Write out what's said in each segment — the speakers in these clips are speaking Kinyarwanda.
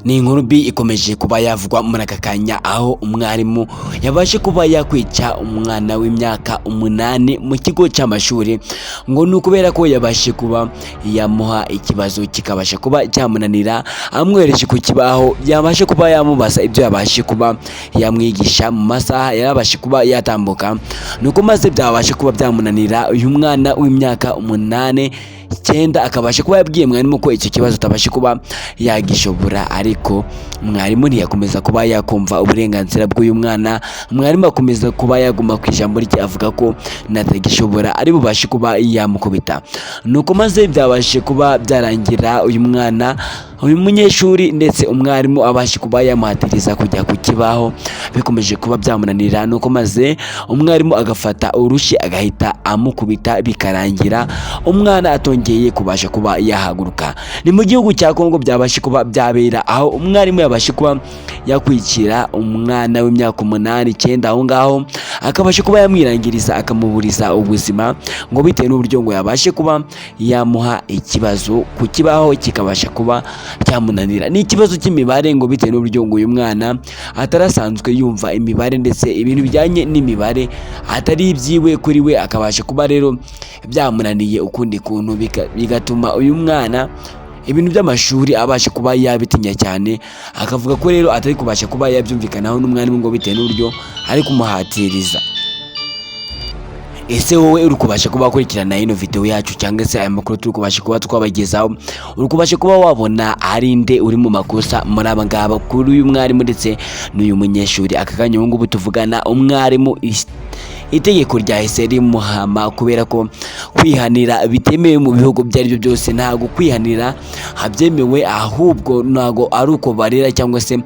Ni inkuru mbi ikomeje kuba yavugwa muri aka kanya, aho umwarimu yabashe kuba yakwica umwana w'imyaka 8 mu kigo cy'amashuri, ngo ni ukubera ko yabashe kuba yamuha ikibazo kikabasha kuba cyamunanira, amwereje ku kibaho yabashe kuba yamubaza ibyo yabashe kuba yamwigisha mu masaha yarabashe kuba yatambuka, nuko maze byabashe kuba byamunanira uyu mwana w'imyaka 8-9 akabasha kuba yabwiye mwarimu ko icyo kibazo atabashe kuba yagishobora, ariko mwarimu ntiyakomeza kuba yakumva uburenganzira bw'uyu mwana. Mwarimu akomeza kuba yaguma ku ijambo rye avuga ko natagishobora ari bubashe kuba yamukubita, nuko maze byabashe kuba byarangira uyu munyeshuri ndetse umwarimu abashe kuba yamuhatiriza kujya ku kibaho, bikomeje kuba byamunanira, nuko maze umwarimu agafata urushyi agahita amukubita, bikarangira umwana atongeye kubasha kuba yahaguruka. Ni mu gihugu cya Kongo byabashe kuba byabera, aho umwarimu yabashe kuba yakwikira umwana w'imyaka 8-9 aho ngaho, akabasha kuba yamwirangiriza akamuburiza ubuzima, ngo bitewe n'uburyo ngo yabashe kuba yamuha ikibazo ku kibaho kikabasha kuba cyamunanira. Ni ikibazo cy'imibare, ngo bitewe n'uburyo ngo uyu mwana atarasanzwe yumva imibare ndetse ibintu bijyanye n'imibare atari ibyiwe kuri we, akabasha kuba rero byamunaniye ukundi kuntu, bigatuma uyu mwana ibintu by'amashuri abasha kuba yabitinya cyane, akavuga ko rero atari kubasha kuba yabyumvikanaho n'umwarimu, ngo bitewe n'uburyo ari kumuhatiriza. Ese wowe uri kubasha kuba wakurikirana ino video yacu cyangwa se aya makuru turi kubasha kuba twabagezaho, uri kubasha kuba wabona ari nde uri mu makosa muri aba ngaba kuri uyu mwarimu ndetse n'uyu munyeshuri? Aka kanya ubu ngubu tuvugana, umwarimu itegeko ryahise rimuhama kubera ko kwihanira bitemewe mu bihugu ibyo ari byo byose. Ntago kwihanira habyemewe, ahubwo ntago ari uko barera cyangwa se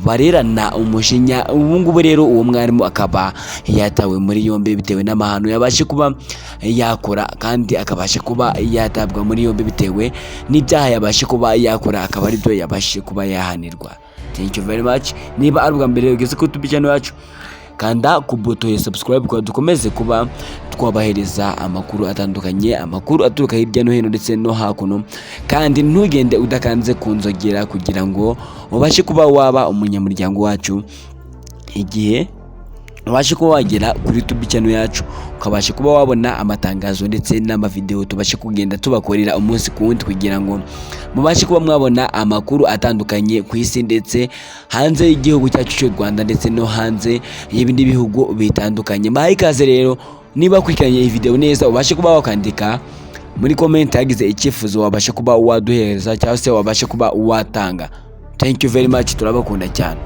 barerana umujinya. Ubu ngubu rero uwo mwarimu akaba yatawe muri yombi bitewe n'amahano yabashe kuba yakora, kandi akabasha kuba yatabwa muri yombi bitewe n'ibyaha yabashe kuba yakora, akaba ari byo yabashe kuba yahanirwa. Thank you very much. Niba ari ubwa mbere ugeze ku YouTube channel yacu, kanda ku buto ya subscribe kwa dukomeze kuba twabahereza amakuru atandukanye, amakuru aturuka hirya no hino ndetse no hakuno, kandi ntugende udakanze kunzogera kugira ngo ubashe kuba waba umunyamuryango wacu igihe ubashe kuba wagera kuri YouTube channel yacu, ukabasha kuba wabona amatangazo ndetse n'amavideo tubashe kugenda tubakorera umunsi ku wundi, kugira ngo mubashe kuba mwabona amakuru atandukanye ku isi ndetse hanze y'igihugu cyacu cy'u Rwanda ndetse no hanze y'ibindi bihugu bitandukanye. Mahaye ikaze rero, niba ukurikiranye iyi video neza ubashe kuba wakandika muri comment yagize icyifuzo wabashe kuba waduhereza cyangwa se wabashe kuba watanga. Thank you very much, turabakunda cyane.